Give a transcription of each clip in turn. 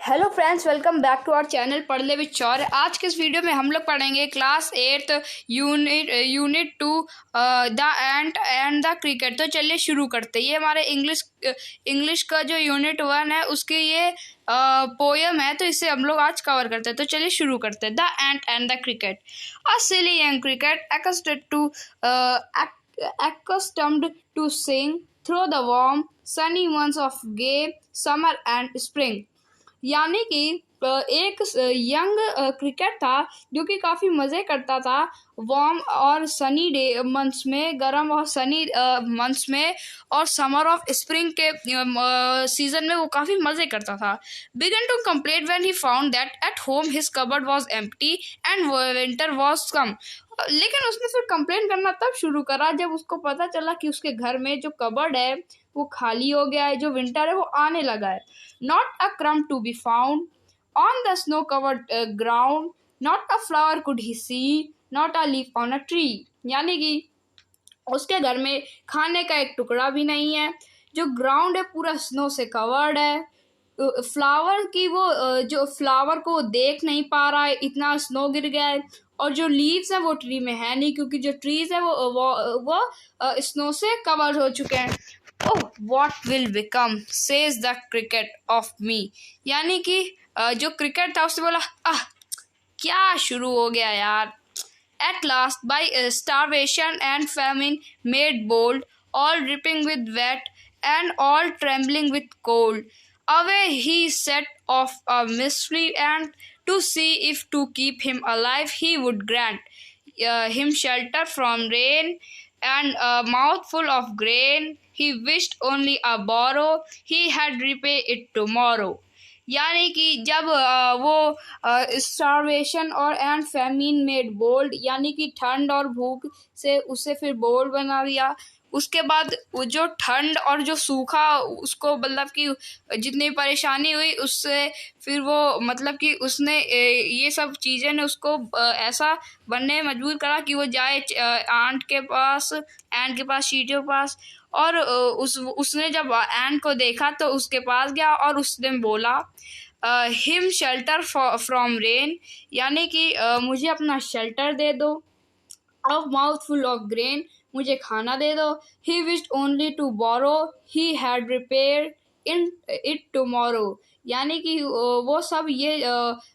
Hello friends, welcome back to our channel Padhle with चौर। आज के इस वीडियो में हम लोग पढ़ेंगे class 8 unit 2 the ant and the cricket. तो चलिए शुरू करते हैं। ये हमारे इंग्लिश का जो यूनिट 1 है उसकी ये पोयम है, तो इसे हम लोग आज कवर करते हैं। तो चलिए शुरू करते हैं। The ant and the cricket. A silly young cricket accustomed to sing through the warm sunny months of gay summer and spring। यानी कि एक यंग क्रिकेट था जो कि काफ़ी मज़े करता था वार्म और सनी डे मंथ्स में, गर्म और सनी मंथ्स में, और समर ऑफ स्प्रिंग के सीज़न में वो काफ़ी मज़े करता था। Began to complain when he found that at home his cupboard was empty and winter was come. लेकिन उसने फिर कंप्लेन करना तब शुरू करा जब उसको पता चला कि उसके घर में जो कबर्ड है वो खाली हो गया है, जो विंटर है वो आने लगा है। Not a crumb to be found on the snow covered ground, not a flower could he see, not a leaf on a tree. यानी कि उसके घर में खाने का एक टुकड़ा भी नहीं है, जो ग्राउंड है पूरा स्नो से कवर्ड है, फ्लावर की वो जो फ्लावर को देख नहीं पा रहा है, इतना स्नो गिर गया है, और जो लीव्स है वो ट्री में है नहीं क्योंकि जो ट्रीज है वो स्नो से कवर हो चुके हैं। Oh what will become says the cricket of me. यानी कि जो क्रिकेट था उससे बोला, क्या शुरू हो गया यार। At last, by starvation and famine made bold, all dripping with wet and all trembling with cold, away he set off a mystery and to see if to keep him alive he would grant him shelter from rain and a mouthful of grain. He wished only a borrow, he had repay it tomorrow। यानी कि जब वो starvation और and feminine made bold, यानी कि ठंड और भूख से उसे फिर बोल्ड बना दिया। उसके बाद वो जो ठंड और जो सूखा उसको मतलब कि जितनी परेशानी हुई उससे फिर वो मतलब कि उसने ये सब चीज़ें ने उसको ऐसा बनने मजबूर करा कि वो जाए आंट के पास, चींटियों के पास। और उसने जब एंट को देखा तो उसके पास गया और उसने बोला हिम शेल्टर फ्रॉम रेन, यानी कि मुझे अपना शेल्टर दे दो। Of mouthful of grain, मुझे खाना दे दो। He wished only to borrow, he had repair in it tomorrow. यानी कि वो सब ये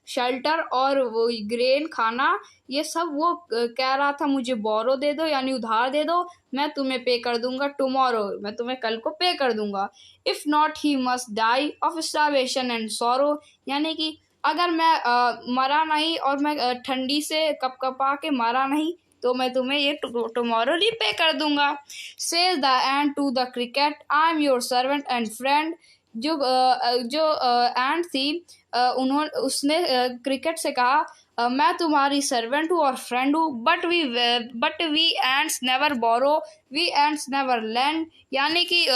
शेल्टर और वो ग्रेन खाना ये सब वो कह रहा था मुझे बोरो दे दो, यानी उधार दे दो, मैं तुम्हें पे कर दूंगा टुमारो, मैं तुम्हें कल को पे कर दूंगा। If not he must die of starvation and sorrow. यानी कि अगर मैं मरा नहीं और मैं ठंडी से कपकपा के मरा नहीं तो मैं तुम्हें ये टुमारो रिपे कर दूंगा। Says the ant to the cricket, I am your servant and friend. जो एंट थी उसने क्रिकेट से कहा मैं तुम्हारी सर्वेंट हूँ और फ्रेंड हूँ, but we ants never borrow, we ants never lend. यानी कि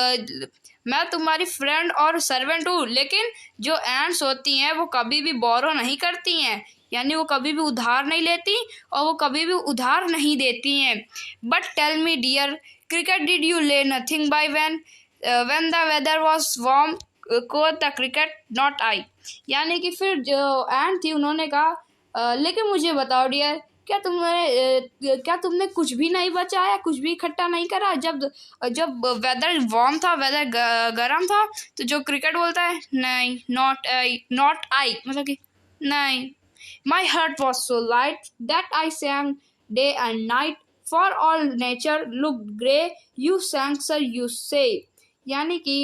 मैं तुम्हारी फ्रेंड और सर्वेंट हूँ, लेकिन जो एंट्स होती हैं वो कभी भी बोरो नहीं करती हैं, यानी वो कभी भी उधार नहीं लेती और वो कभी भी उधार नहीं देती हैं। But tell me dear cricket, did you lay nothing by when the weather was warm, quote the cricket not I. यानी कि फिर जो एंट थी उन्होंने कहा लेकिन मुझे बताओ डियर, क्या तुमने कुछ भी नहीं बचाया, कुछ भी इकट्ठा नहीं करा? जब वेदर वार्म था, वेदर गर्म था, तो जो क्रिकेट बोलता है नहीं, नॉट आई मतलब कि नहीं। My heart was so light that I sang day and night, for all nature looked grey, you sang sir you say। यानी कि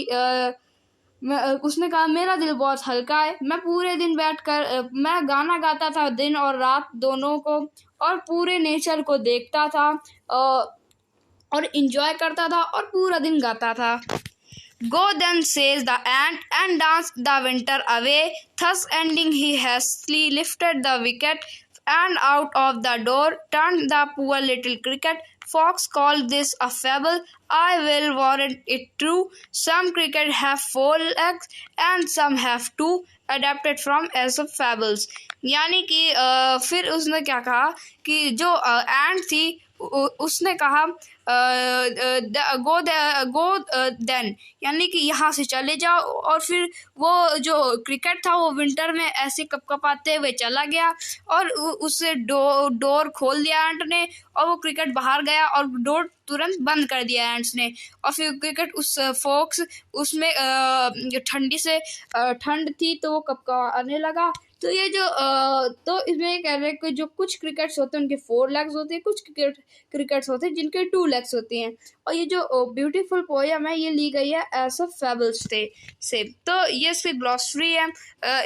उसने कहा मेरा दिल बहुत हल्का है, मैं पूरे दिन बैठकर मैं गाना गाता था दिन और रात दोनों को, और पूरे नेचर को देखता था और इंजॉय करता था और पूरा दिन गाता था। Go then, says the ant, and danced the winter away. Thus ending, he hastily lifted the wicket, and out of the door turned the poor little cricket. Fox called this a fable, I will warrant it true. Some cricket have 4 legs, and some have 2, adapted from Aesop fables। यानी कि फिर उसने क्या कहा कि जो ant थी उसने कहा गो देन, यानी कि यहाँ से चले जाओ। और फिर वो जो क्रिकेट था वो विंटर में ऐसे कपकपाते हुए चला गया और उसे डोर खोल दिया एंट ने, और वो क्रिकेट बाहर गया और डोर तुरंत बंद कर दिया एंट्स ने। और फिर क्रिकेट उस फॉक्स उसमें ठंडी से ठंड थी तो वो कपकपाने लगा। तो ये जो तो इसमें ये कह रहे हैं कि जो कुछ क्रिकेट्स होते हैं उनके 4 लेग्स होते हैं, कुछ क्रिकेट्स होते हैं जिनके 2 लेग्स होती हैं। और ये जो ब्यूटीफुल पोयम है ये ली गई है एज अ फेबल्स से। तो ये इसकी ग्लॉसरी है।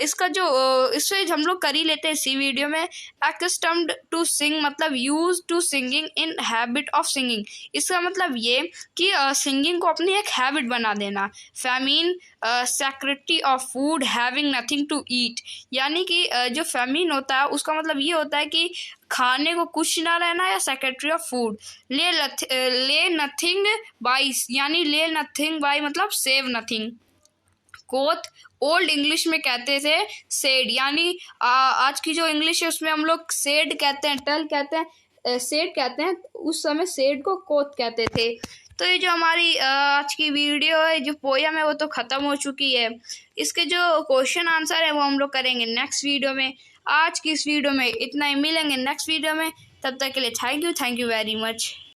इसका जो इससे हम लोग कर ही लेते हैं इसी वीडियो में। एक्स्टम्ड टू सिंग मतलब use to singing in habit of singing. इसका मतलब ये कि सिंगिंग को अपनी एक हैबिट बना देना। Famine secretary of food having nothing to eat, यानी कि जो फेमीन होता है उसका मतलब ये होता है कि खाने को कुछ ना रहना, या सेक्रेटरी ऑफ फूड। ले नथिंग बाई, यानी ले नथिंग बाई मतलब सेव नथिंग। कोथ ओल्ड इंग्लिश में कहते थे सेड, यानी आज की जो इंग्लिश है उसमें हम लोग सेड कहते हैं, टेल कहते हैं, सेड कहते हैं। उस समय सेड को कोथ कहते थे। तो ये जो हमारी आज की वीडियो है, जो पोयम है वो तो ख़त्म हो चुकी है। इसके जो क्वेश्चन आंसर है वो हम लोग करेंगे नेक्स्ट वीडियो में। आज की इस वीडियो में इतना ही, मिलेंगे नेक्स्ट वीडियो में। तब तक के लिए थैंक यू वेरी मच।